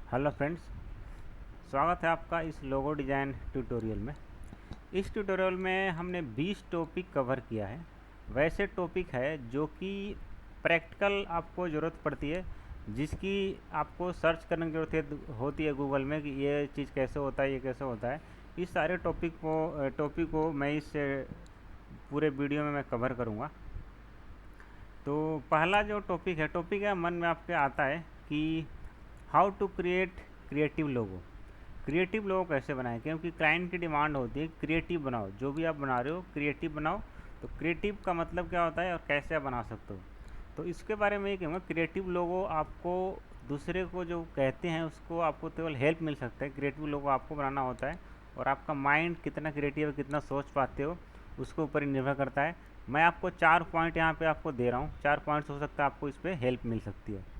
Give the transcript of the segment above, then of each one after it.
Hello friends, स्वागत है आपका इस लोगो डिज़ाइन ट्यूटोरियल में। इस ट्यूटोरियल में हमने 20 टॉपिक कवर किया है। वैसे टॉपिक है जो कि प्रैक्टिकल आपको ज़रूरत पड़ती है, जिसकी आपको सर्च करने की ज़रूरत होती है गूगल में कि ये चीज़ कैसे होता है, ये कैसे होता है। इस सारे टॉपिक को मैं इस पूरे वीडियो में मैं कवर करूँगा। तो पहला जो टॉपिक है मन में आपके आता है कि how to creative logo. Creative logo कैसे बनाएं, क्योंकि क्लाइंट की डिमांड होती है क्रिएटिव बनाओ, जो भी आप बना रहे हो क्रिएटिव बनाओ। तो क्रिएटिव का मतलब क्या होता है और कैसे आप बना सकते हो, तो इसके बारे में ये कहूँगा। क्रिएटिव लोगो आपको दूसरे को जो कहते हैं उसको आपको केवल हेल्प मिल सकता है। क्रिएटिव लोगो आपको बनाना होता है और आपका माइंड कितना क्रिएटिव है, कितना सोच पाते हो, उसके ऊपर ही निर्भर करता है। मैं आपको 4 पॉइंट यहाँ पे आपको दे रहा हूँ। 4 पॉइंट्स हो सकता है आपको इस पर हेल्प मिल सकती है।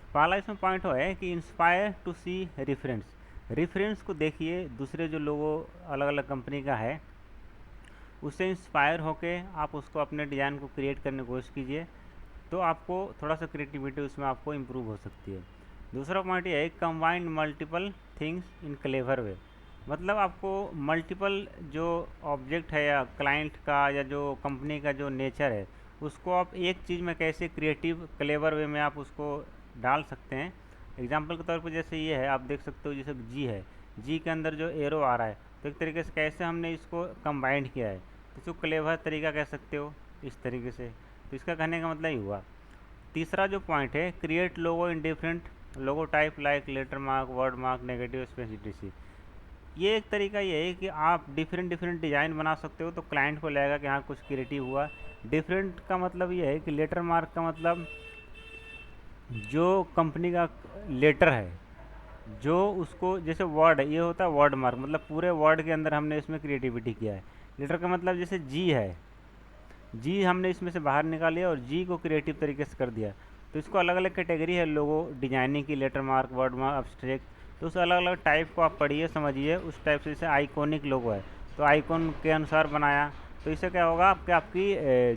पहला इसमें पॉइंट हो है कि इंस्पायर टू सी रेफरेंस को देखिए, दूसरे जो लोगो अलग अलग कंपनी का है उससे इंस्पायर होके आप उसको अपने डिज़ाइन को क्रिएट करने की कोशिश कीजिए, तो आपको थोड़ा सा क्रिएटिविटी उसमें आपको इम्प्रूव हो सकती है। दूसरा पॉइंट ये है combined multiple things in clever way. मतलब आपको मल्टीपल जो ऑब्जेक्ट है या क्लाइंट का या जो कंपनी का जो नेचर है उसको आप एक चीज़ में कैसे क्रिएटिव क्लेवर वे में आप उसको डाल सकते हैं। एग्जाम्पल के तौर पर जैसे ये है, आप देख सकते हो जैसे जी है, जी के अंदर जो एरो आ रहा है, तो एक तरीके से कैसे हमने इसको कंबाइंड किया है, तो इसको क्लेवर तरीका कह सकते हो इस तरीके से। तो इसका कहने का मतलब ही हुआ। तीसरा जो पॉइंट है create logo in different logo type like letter mark, word mark, negative space etc। ये एक तरीका ये है कि आप डिफरेंट डिज़ाइन बना सकते हो, तो क्लाइंट को लगेगा कि हाँ कुछ क्रिएटिव हुआ। डिफरेंट का मतलब ये है कि लेटर मार्क का मतलब जो कंपनी का लेटर है, जो उसको जैसे वर्ड है, ये होता है वर्ड मार्क, मतलब पूरे वर्ड के अंदर हमने इसमें क्रिएटिविटी किया है। लेटर का मतलब जैसे जी है, जी हमने इसमें से बाहर निकालिया और जी को क्रिएटिव तरीके से कर दिया। तो इसको अलग अलग कैटेगरी है लोगो डिजाइनिंग की, letter mark, word mark, abstract. तो उस अलग अलग टाइप को आप पढ़िए, समझिए। उस टाइप से जैसे आइकॉनिक लोगो है, तो आइकॉन के अनुसार बनाया, तो इससे क्या होगा आपकी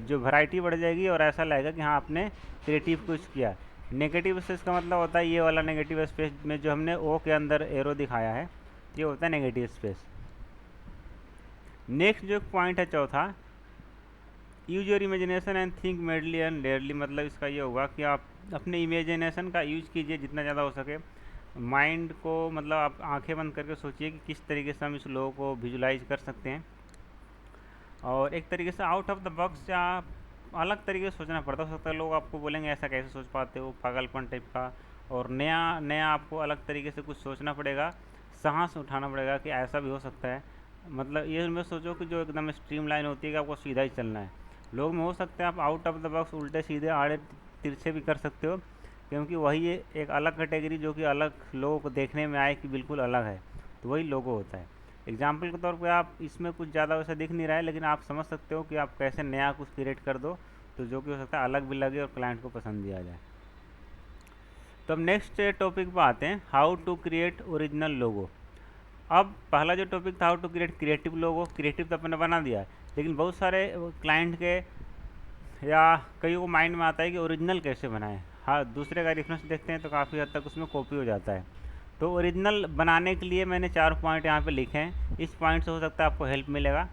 जो वैरायटी बढ़ जाएगी और ऐसा लगेगा कि हाँ आपने क्रिएटिव कुछ किया। नेगेटिव स्पेस का मतलब होता है ये वाला नेगेटिव स्पेस में जो हमने ओ के अंदर एरो दिखाया है, ये होता है नेगेटिव स्पेस। नेक्स्ट जो पॉइंट है चौथा, use your imagination and think madly and layerly. मतलब इसका ये होगा कि आप अपने इमेजिनेशन का यूज कीजिए जितना ज़्यादा हो सके। माइंड को मतलब आप आंखें बंद करके सोचिए कि किस तरीके से हम इस लोगों को विजुलाइज कर सकते हैं, और एक तरीके से आउट ऑफ द बॉक्स या अलग तरीके से सोचना पड़ता हो सकता है। लोग आपको बोलेंगे ऐसा कैसे सोच पाते हो, पागलपन टाइप का। और नया नया आपको अलग तरीके से कुछ सोचना पड़ेगा, साहस उठाना पड़ेगा कि ऐसा भी हो सकता है। मतलब ये मैं सोचो कि जो एकदम स्ट्रीम लाइन होती है कि आपको सीधा ही चलना है। लोग में हो सकता है आप आउट ऑफ द बॉक्स उल्टे सीधे आड़े तिरछे भी कर सकते हो, क्योंकि वही एक अलग कैटेगरी जो कि अलग लोगों को देखने में आए कि बिल्कुल अलग है, तो वही लोगो होता है। एग्जाम्पल के तौर पे आप इसमें कुछ ज़्यादा वैसा दिख नहीं रहा है, लेकिन आप समझ सकते हो कि आप कैसे नया कुछ क्रिएट कर दो, तो जो कि हो सकता है अलग भी लगे और क्लाइंट को पसंद भी आ जाए। तो अब नेक्स्ट टॉपिक पर आते हैं, how to create original logo. अब पहला जो टॉपिक था how to create creative logo, creative तो अपने बना दिया है, लेकिन बहुत सारे क्लाइंट के या कई को माइंड में आता है कि ओरिजिनल कैसे बनाएं। हाँ, दूसरे का रेफरेंस देखते हैं तो काफ़ी हद तक उसमें कॉपी हो जाता है। तो ओरिजिनल बनाने के लिए मैंने 4 पॉइंट यहाँ पे लिखे हैं। इस पॉइंट से हो सकता है आपको हेल्प मिलेगा।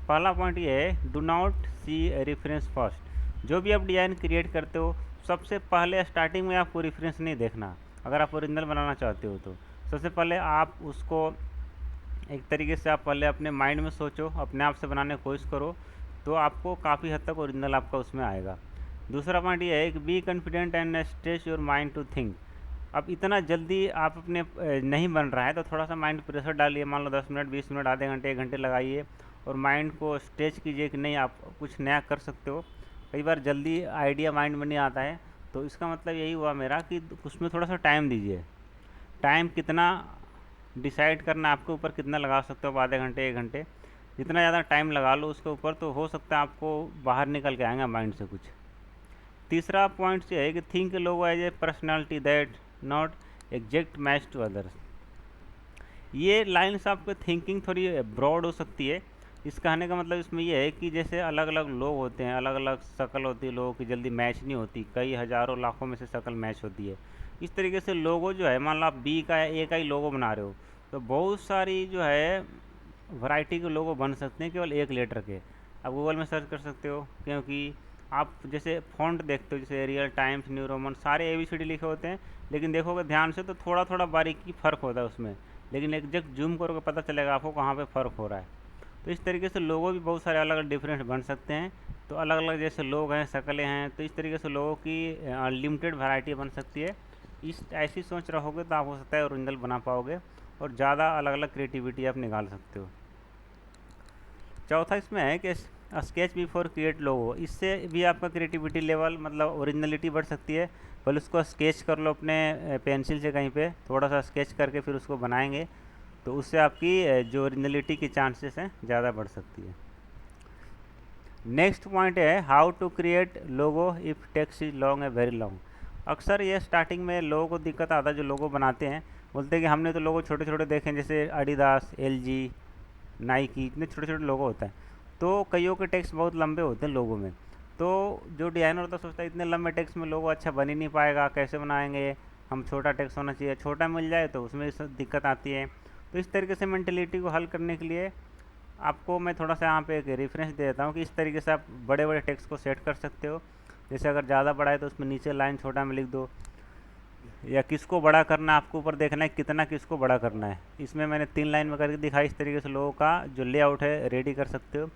पहला पॉइंट ये है, do not see reference first. जो भी आप डिज़ाइन क्रिएट करते हो सबसे पहले स्टार्टिंग में आपको रेफरेंस नहीं देखना। अगर आप ओरिजिनल बनाना चाहते हो तो सबसे पहले आप उसको एक तरीके से आप पहले अपने माइंड में सोचो, अपने आप से बनाने की कोशिश करो, तो आपको काफ़ी हद तक ओरिजिनल आपका उसमें आएगा। दूसरा पॉइंट ये है कि be confident and stretch your mind to think. अब इतना जल्दी आप अपने नहीं बन रहा है तो थोड़ा सा माइंड प्रेशर डालिए। मान लो 10 मिनट, 20 मिनट, आधे घंटे, 1 घंटे लगाइए और माइंड को स्ट्रेच कीजिए कि नहीं आप कुछ नया कर सकते हो। कई बार जल्दी आइडिया माइंड में नहीं आता है, तो इसका मतलब यही हुआ मेरा कि उसमें थोड़ा सा टाइम दीजिए। टाइम कितना डिसाइड करना आपके ऊपर, कितना लगा सकते हो, आधे घंटे, 1 घंटे, जितना ज़्यादा टाइम लगा लो उसके ऊपर, तो हो सकता है आपको बाहर निकल के आएगा माइंड से कुछ। तीसरा पॉइंट ये है कि think logo as a personality that not exact match to others. ये लाइन्स आपको थिंकिंग थोड़ी ब्रॉड हो सकती है। इस कहने का मतलब इसमें यह है कि जैसे अलग अलग लोग होते हैं, अलग अलग शक्ल होती है लोगों की, जल्दी मैच नहीं होती, कई हज़ारों लाखों में से शक्ल मैच होती है। इस तरीके से लोगो जो है, मान लो आप बी का या ए का ही लोगो बना रहे हो, तो बहुत सारी जो है वैरायटी के लोगो बन सकते हैं केवल एक लेटर के। आप गूगल में सर्च कर सकते हो, क्योंकि आप जैसे फ़ॉन्ट देखते हो, जैसे एरियल, टाइम्स न्यू रोमन, सारे ABCD लिखे होते हैं, लेकिन देखोगे ध्यान से तो थोड़ा थोड़ा बारीकी फ़र्क होता है उसमें, लेकिन एक जब जूम करोगे पता चलेगा आपको कहाँ पे फ़र्क हो रहा है। तो इस तरीके से लोगो भी बहुत सारे अलग अलग डिफरेंट बन सकते हैं। तो अलग अलग जैसे लोग हैं, शक्लें हैं, तो इस तरीके से लोगों की लिमिटेड वैरायटी बन सकती है। इस ऐसी सोच रहोगे तो आप हो सकता है ओरिजिनल बना पाओगे और ज़्यादा अलग अलग क्रिएटिविटी आप निकाल सकते हो। चौथा इसमें है कि स्केच बिफोर क्रिएट लोगो, इससे भी आपका क्रिएटिविटी लेवल मतलब ओरिजिनलिटी बढ़ सकती है। पहले उसको स्केच कर लो अपने पेंसिल से, कहीं पे थोड़ा सा स्केच करके फिर उसको बनाएंगे, तो उससे आपकी जो ओरिजिनलिटी की चांसेस हैं ज़्यादा बढ़ सकती है। नेक्स्ट पॉइंट है how to create logo if text is long a very long. अक्सर ये स्टार्टिंग में लोगों को दिक्कत आता है, जो लोगो बनाते हैं बोलते हैं कि हमने तो लोगो छोटे छोटे देखे हैं, जैसे एडिडास, LG, नाइकी, इतने छोटे छोटे लोगो होता है, तो कईयों के टेक्स्ट बहुत लंबे होते हैं लोगों में। तो जो डिज़ाइनर होता है सोचता है इतने लंबे टेक्स्ट में लोगो अच्छा बन ही नहीं पाएगा, कैसे बनाएंगे, हम छोटा टेक्स्ट होना चाहिए, छोटा मिल जाए तो उसमें दिक्कत आती है। तो इस तरीके से मेंटेलिटी को हल करने के लिए आपको मैं थोड़ा सा यहाँ पे एक रेफरेंस दे देता हूँ कि इस तरीके से आप बड़े बड़े टेक्स्ट को सेट कर सकते हो। जैसे अगर ज़्यादा बड़ा है तो उसमें नीचे लाइन छोटा में लिख दो, या किसको बड़ा करना है आपको ऊपर देखना है कितना किसको बड़ा करना है। इसमें मैंने 3 लाइन में करके दिखाई। इस तरीके से लोगों का जो लेआउट है रेडी कर सकते हो।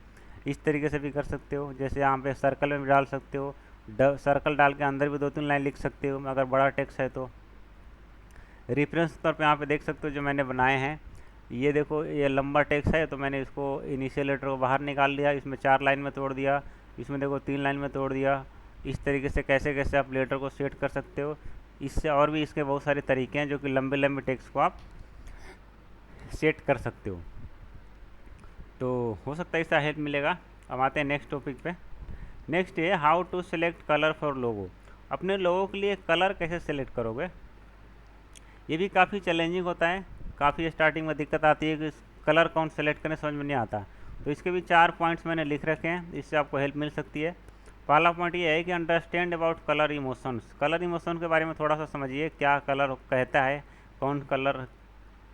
इस तरीके से भी कर सकते हो, जैसे यहाँ पे सर्कल में भी डाल सकते हो, सर्कल डाल के अंदर भी 2-3 लाइन लिख सकते हो अगर बड़ा टेक्स्ट है तो। रेफरेंस तौर पे यहाँ पे देख सकते हो जो मैंने बनाए हैं, ये देखो ये लंबा टेक्स्ट है तो मैंने इसको इनिशियल लेटर को बाहर निकाल लिया, इसमें 4 लाइन में तोड़ दिया, इसमें देखो 3 लाइन में तोड़ दिया। इस तरीके से कैसे कैसे आप लेटर को सेट कर सकते हो। इससे और भी इसके बहुत सारे तरीके हैं जो कि लंबे लंबे टेक्स्ट को आप सेट कर सकते हो। तो हो सकता है इससे हेल्प मिलेगा। अब आते हैं नेक्स्ट टॉपिक पे। नेक्स्ट है how to select colour for logo. अपने लोगों के लिए कलर कैसे सेलेक्ट करोगे, ये भी काफ़ी चैलेंजिंग होता है। काफ़ी स्टार्टिंग में दिक्कत आती है कि कलर कौन सेलेक्ट करें, समझ में नहीं आता। तो इसके भी 4 पॉइंट्स मैंने लिख रखे हैं, इससे आपको हेल्प मिल सकती है। पहला पॉइंट ये है कि understand about colour emotions. Colour emotion के बारे में थोड़ा सा समझिए, क्या कलर कहता है, कौन कलर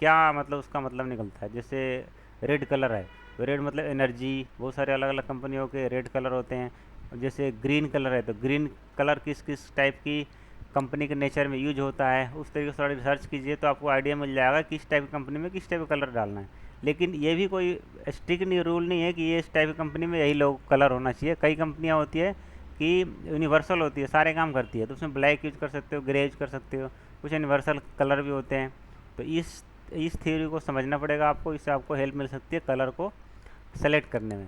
क्या मतलब उसका मतलब निकलता है। जैसे रेड कलर है तो रेड मतलब एनर्जी, बहुत सारे अलग अलग कंपनियों के रेड कलर होते हैं। जैसे ग्रीन कलर है तो ग्रीन कलर किस किस टाइप की कंपनी के नेचर में यूज होता है, उस तरीके से थोड़ा रिसर्च कीजिए तो आपको आइडिया मिल जाएगा किस टाइप की कंपनी में किस टाइप का कलर डालना है। लेकिन ये भी कोई स्ट्रिक्ट नहीं रूल नहीं है कि ये इस टाइप की कंपनी में यही लोग कलर होना चाहिए। कई कंपनियां होती है कि यूनिवर्सल होती है, सारे काम करती है, तो उसमें ब्लैक यूज कर सकते हो, ग्रे यूज कर सकते हो, कुछ यूनिवर्सल कलर भी होते हैं। तो इस थ्योरी को समझना पड़ेगा आपको, इससे आपको हेल्प मिल सकती है कलर को सेलेक्ट करने में।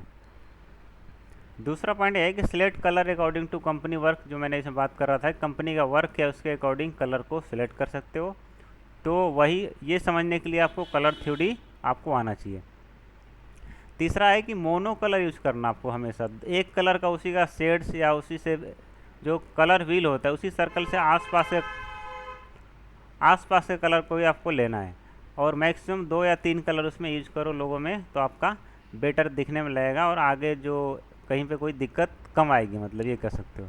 दूसरा पॉइंट है कि select colour according to company work, जो मैंने इसमें बात कर रहा था, कंपनी का वर्क है उसके अकॉर्डिंग कलर को सिलेक्ट कर सकते हो। तो वही ये समझने के लिए आपको कलर थ्योरी आपको आना चाहिए। तीसरा है कि मोनो कलर यूज करना आपको हमेशा, एक कलर का उसी का शेड्स या उसी से जो कलर व्हील होता है उसी सर्कल से आसपास के कलर को भी आपको लेना है, और मैक्सिमम 2 या 3 कलर उसमें यूज करो लोगों में, तो आपका बेटर दिखने में लगेगा और आगे जो कहीं पे कोई दिक्कत कम आएगी, मतलब ये कह सकते हो।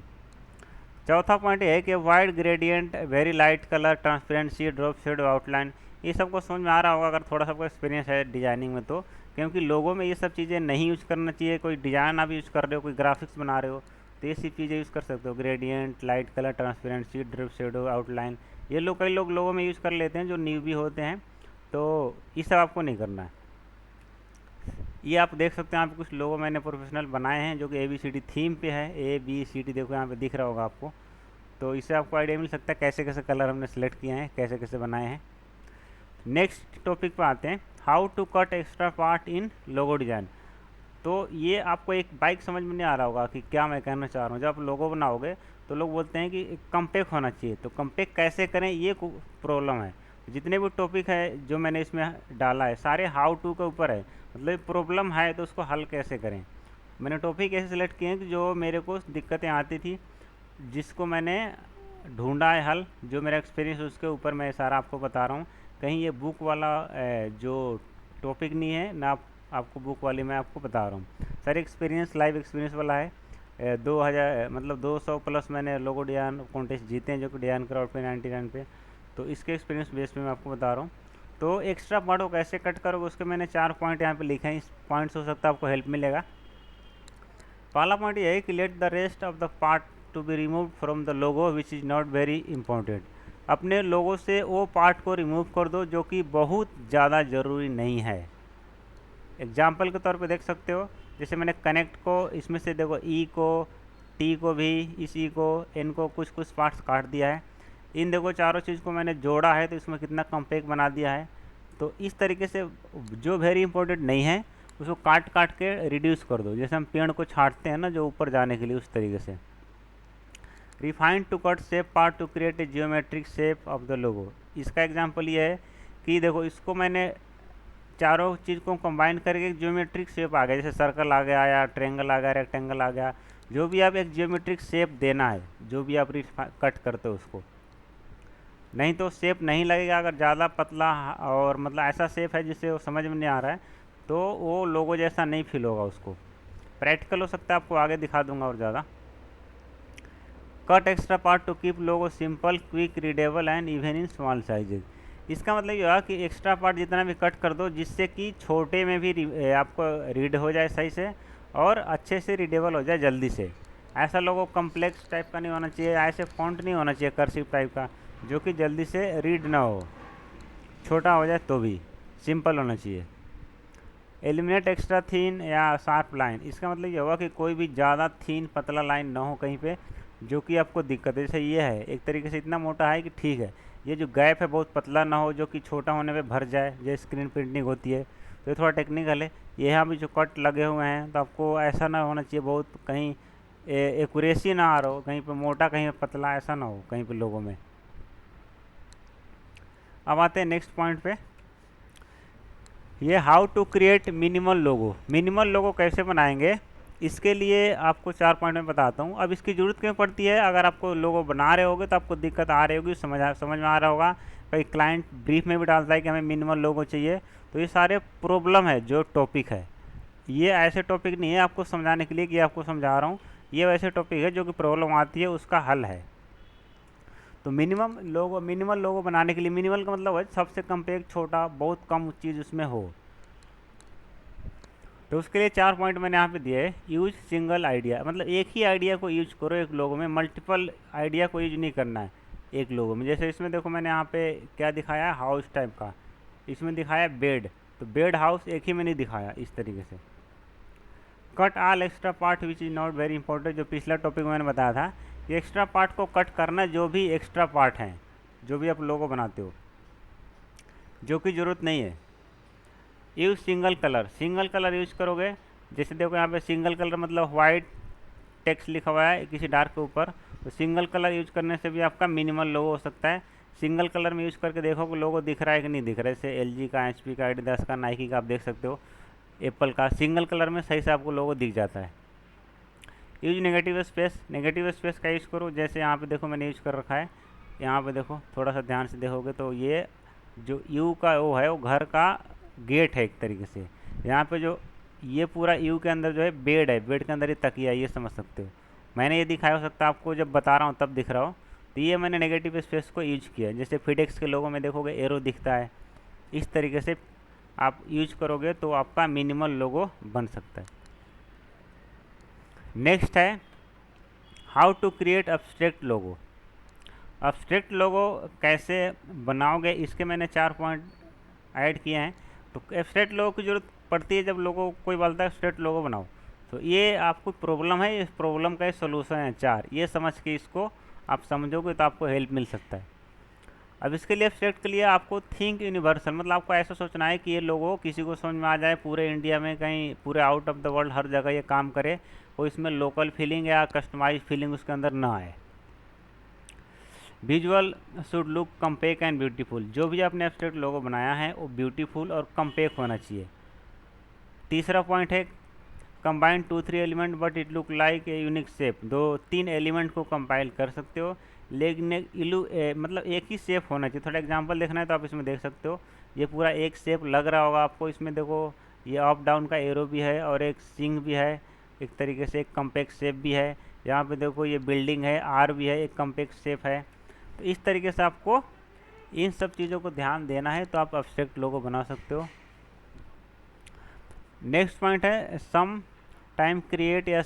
चौथा पॉइंट ये है कि wide gradient, very light colour, transparency, drop shade, outline, ये सबको समझ में आ रहा होगा अगर थोड़ा सा एक्सपीरियंस है डिजाइनिंग में तो। क्योंकि लोगों में ये सब चीज़ें नहीं यूज करना चाहिए। कोई डिज़ाइन आप यूज़ कर रहे हो, कोई ग्राफिक्स बना रहे हो, तो ये सब चीज़ें यूज़ कर सकते हो, gradient, light colour, transparency, drip shadow, outline. ये लोग कई लोग लोगों में यूज़ कर लेते हैं जो न्यू भी होते हैं, तो ये सब आपको नहीं करना है। ये आप देख सकते हैं, यहाँ पे कुछ लोगो मैंने प्रोफेशनल बनाए हैं जो कि ABCD थीम पे है, ABCD देखो यहाँ पे दिख रहा होगा आपको। तो इससे आपको आइडिया मिल सकता है कैसे कैसे कलर हमने सेलेक्ट किए हैं, कैसे कैसे बनाए हैं। नेक्स्ट टॉपिक पे आते हैं, how to cut extra part in logo design. तो ये आपको एक बाइक समझ में नहीं आ रहा होगा कि क्या मैं कहना चाह रहा हूँ। जब आप लोगो बनाओगे तो लोग बोलते हैं कि कम्पेक्ट होना चाहिए, तो कम्पेक्ट कैसे करें ये प्रॉब्लम है। जितने भी टॉपिक है जो मैंने इसमें डाला है सारे हाउ टू के ऊपर है, मतलब प्रॉब्लम है तो उसको हल कैसे करें। मैंने टॉपिक ऐसे सेलेक्ट किए हैं कि जो मेरे को दिक्कतें आती थी, जिसको मैंने ढूंढा है हल, जो मेरा एक्सपीरियंस उसके ऊपर मैं सारा आपको बता रहा हूँ। कहीं ये बुक वाला जो टॉपिक नहीं है ना, आपको बुक वाली मैं आपको बता रहा हूँ, सारे एक्सपीरियंस लाइव एक्सपीरियंस वाला है। 2000 मतलब 200 प्लस मैंने लोगो डिजाइन कॉन्टेस्ट जीते हैं जो कि डिजाइन क्राउड पे 99 पे। तो इसके एक्सपीरियंस बेस पे मैं आपको बता रहा हूँ। तो एक्स्ट्रा पार्ट को कैसे कट करोगे उसके मैंने 4 पॉइंट यहाँ पे लिखे हैं। इस पॉइंट्स हो सकता है आपको हेल्प मिलेगा। पहला पॉइंट ये है कि let the rest of the part to be remove from the logo which is not very important. अपने लोगो से वो पार्ट को रिमूव कर दो जो कि बहुत ज़्यादा ज़रूरी नहीं है। एग्जाम्पल के तौर पे देख सकते हो, जैसे मैंने कनेक्ट को इसमें से देखो ई को, टी को भी, इस ई को, एन को कुछ कुछ पार्ट्स काट दिया है। इन देखो चारों चीज़ को मैंने जोड़ा है तो इसमें कितना कॉम्पैक्ट बना दिया है। तो इस तरीके से जो वेरी इंपॉर्टेंट नहीं है उसको काट काट के रिड्यूस कर दो, जैसे हम पेड़ को छांटते हैं ना जो ऊपर जाने के लिए, उस तरीके से। Refined to cut shape part to create a geometric shape of the logo. इसका एग्जांपल ये है कि देखो इसको मैंने चारों चीज़ को कंबाइन करके एक जियोमेट्रिक शेप आ गया, जैसे सर्कल आ गया या ट्रेंगल आ गया, रेक्टेंगल आ गया। जो भी आप एक जियोमेट्रिक शेप देना है, जो भी आप कट करते हो उसको, नहीं तो शेप नहीं लगेगा। अगर ज़्यादा पतला और मतलब ऐसा शेप है जिससे वो समझ में नहीं आ रहा है तो वो लोगो जैसा नहीं फील होगा उसको। प्रैक्टिकल हो सकता है, आपको आगे दिखा दूंगा और ज़्यादा। Cut extra part two keep logo simple, quick, readable and even in small sizes. इसका मतलब ये हुआ कि एक्स्ट्रा पार्ट जितना भी कट कर दो जिससे कि छोटे में भी आपको रीड हो जाए सही से और अच्छे से रीडेबल हो जाए जल्दी से। ऐसा लोगो कम्प्लेक्स टाइप का नहीं होना चाहिए, ऐसे फॉन्ट नहीं होना चाहिए कर्सिव टाइप का जो कि जल्दी से रीड ना हो, छोटा हो जाए तो भी सिंपल होना चाहिए। एलिमिनेट एक्स्ट्रा थीन या शार्प लाइन। इसका मतलब ये हुआ कि कोई भी ज़्यादा थीन पतला लाइन ना हो कहीं पे जो कि आपको दिक्कत है। जैसे ये है एक तरीके से इतना मोटा है कि ठीक है, ये जो गैप है बहुत पतला ना हो जो कि छोटा होने पे भर जाए, जैसे स्क्रीन प्रिंटिंग होती है। तो ये थोड़ा टेक्निकल है। यहाँ भी जो कट लगे हुए हैं तो आपको ऐसा ना होना चाहिए बहुत कहीं एक्यूरेसी ना आ रहा हो, कहीं पे मोटा कहीं पे पतला, ऐसा ना हो कहीं पे लोगों में। अब आते हैं नेक्स्ट पॉइंट पे, ये how to create minimal logo. Minimal logo कैसे बनाएंगे इसके लिए आपको 4 पॉइंट में बताता हूँ। अब इसकी ज़रूरत क्यों पड़ती है, अगर आपको लोगो बना रहे होगे तो आपको दिक्कत आ रही होगी, समझ में आ रहा होगा। कई क्लाइंट ब्रीफ में भी डालता है कि हमें मिनिमल लोगो चाहिए। तो ये सारे प्रॉब्लम है जो टॉपिक है, ये ऐसे टॉपिक नहीं है आपको समझाने के लिए कि आपको समझा रहा हूँ, ये वैसे टॉपिक है जो कि प्रॉब्लम आती है उसका हल है। तो मिनिमल लोगो बनाने के लिए, मिनिमल का मतलब है सबसे कम्पैक्ट, छोटा, बहुत कम चीज़ उसमें हो। तो उसके लिए 4 पॉइंट मैंने यहाँ पे दिए है। यूज सिंगल आइडिया, मतलब एक ही आइडिया को यूज करो एक लोगो में, मल्टीपल आइडिया को यूज नहीं करना है एक लोगो में। जैसे इसमें देखो मैंने यहाँ पे क्या दिखाया है, हाउस टाइप का, इसमें दिखाया बेड, तो बेड हाउस एक ही में नहीं दिखाया इस तरीके से। Cut all extra part which is not very important, जो पिछला टॉपिक मैंने बताया था कि एक्स्ट्रा पार्ट को कट करना, जो भी एक्स्ट्रा पार्ट हैं जो भी आप लोगो बनाते हो जो कि ज़रूरत नहीं है। यूज सिंगल कलर यूज करोगे, जैसे देखो यहाँ पे सिंगल कलर मतलब वाइट टेक्स्ट लिखा हुआ है किसी डार्क के ऊपर, तो सिंगल कलर यूज करने से भी आपका मिनिमल लोगो हो सकता है। सिंगल कलर में यूज करके देखो कि लोगो दिख रहा है कि नहीं दिख रहा है। जैसे एलजी का, एचपी का, एडिडास का, नाइकी का आप देख सकते हो, एप्पल का, सिंगल कलर में सही से आपको लोगो दिख जाता है। यूज नेगेटिव स्पेस का यूज़ करो, जैसे यहाँ पे देखो मैंने यूज कर रखा है, यहाँ पे देखो थोड़ा सा ध्यान से देखोगे तो ये जो यू का वो है वो घर का गेट है एक तरीके से। यहाँ पे जो ये पूरा यू के अंदर जो है बेड है, बेड के अंदर ही तकिया है, ये समझ सकते हो। मैंने ये दिखाया हो सकता है आपको जब बता रहा हूँ तब दिख रहा हो, तो ये मैंने नेगेटिव स्पेस को यूज किया। जैसे फिडेक्स के लोगों में देखोगे एरो दिखता है, इस तरीके से आप यूज करोगे तो आपका मिनिमल लोगो बन सकता है। नेक्स्ट है how to create abstract logo. Abstract logo कैसे बनाओगे इसके मैंने 4 पॉइंट ऐड किए हैं। तो एब्स्ट्रैक्ट लोगो की ज़रूरत पड़ती है जब लोगो कोई बोलता है एब्स्ट्रैक्ट लोगो बनाओ, तो ये आपको प्रॉब्लम है, इस प्रॉब्लम का सोल्यूशन है 4, ये समझ के इसको आप समझोगे तो आपको हेल्प मिल सकता है। अब इसके लिए एब्स्ट्रैक्ट के लिए आपको थिंक यूनिवर्सल, मतलब आपको ऐसा सोचना है कि ये लोगो किसी को समझ में आ जाए, पूरे इंडिया में कहीं, पूरे आउट ऑफ द वर्ल्ड हर जगह ये काम करे, कोई इसमें लोकल फीलिंग या कस्टमाइज फीलिंग उसके अंदर ना आए। Visual should look compact and beautiful, जो भी आपने एब्स्ट्रैक्ट लोगो बनाया है वो ब्यूटीफुल और कम्पैक्ट होना चाहिए। तीसरा पॉइंट है combine 2-3 element but it look like a unique shape. 2-3 element को कंपाइल कर सकते हो लेकिन मतलब एक ही शेप होना चाहिए। थोड़ा एग्जांपल देखना है तो आप इसमें देख सकते हो, ये पूरा एक शेप लग रहा होगा आपको। इसमें देखो ये अप डाउन का एरो भी है और एक सिंग भी है, एक तरीके से एक कम्पैक्ट शेप भी है। यहाँ पे देखो ये बिल्डिंग है, आर भी है, एक कम्पैक्ट शेप है। तो इस तरीके से आपको इन सब चीज़ों को ध्यान देना है तो आप एब्स्ट्रैक्ट लोगो बना सकते हो। नेक्स्ट पॉइंट है some time create a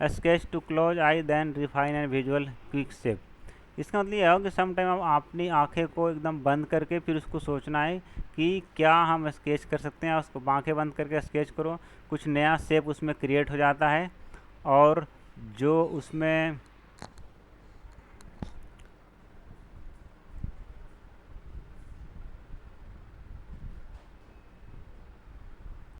sketch to close I then refine and visual quick shape. इसका मतलब यह है कि सम टाइम आप अपनी आंखें को एकदम बंद करके फिर उसको सोचना है कि क्या हम स्केच कर सकते हैं। उसको आंखें बंद करके स्केच करो, कुछ नया शेप उसमें क्रिएट हो जाता है और जो उसमें